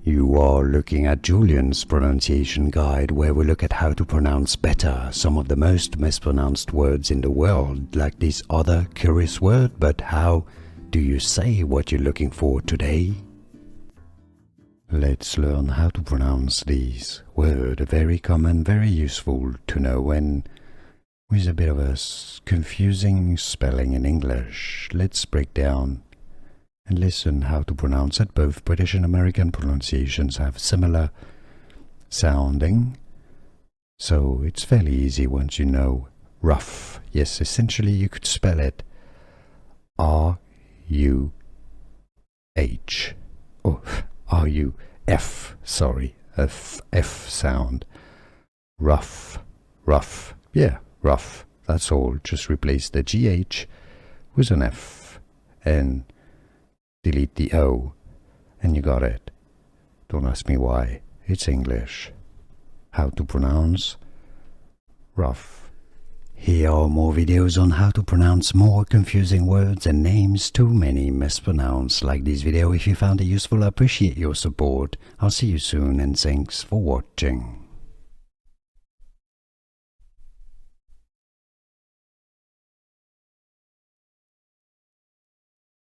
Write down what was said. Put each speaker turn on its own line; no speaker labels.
You are looking at Julian's pronunciation guide, where we look at how to pronounce better some of the most mispronounced words in the world, like this other curious word. But how do you say what you're looking for today? Let's learn how to pronounce this word, very common, very useful to know, and with a bit of a confusing spelling in English. Let's break down and listen how to pronounce it. Both British and American pronunciations have similar sounding, so it's fairly easy once you know rough. Yes, essentially you could spell it R-U-H, oh, R-U-F, sorry, F sound. Rough, rough, yeah, rough, that's all. Just replace the GH with an F and delete the O, and you got it. Don't ask me why, it's English. How to pronounce rough. Here are more videos on how to pronounce more confusing words and names too many mispronounced. Like this video if you found it useful. I appreciate your support. I'll see you soon, and thanks for watching.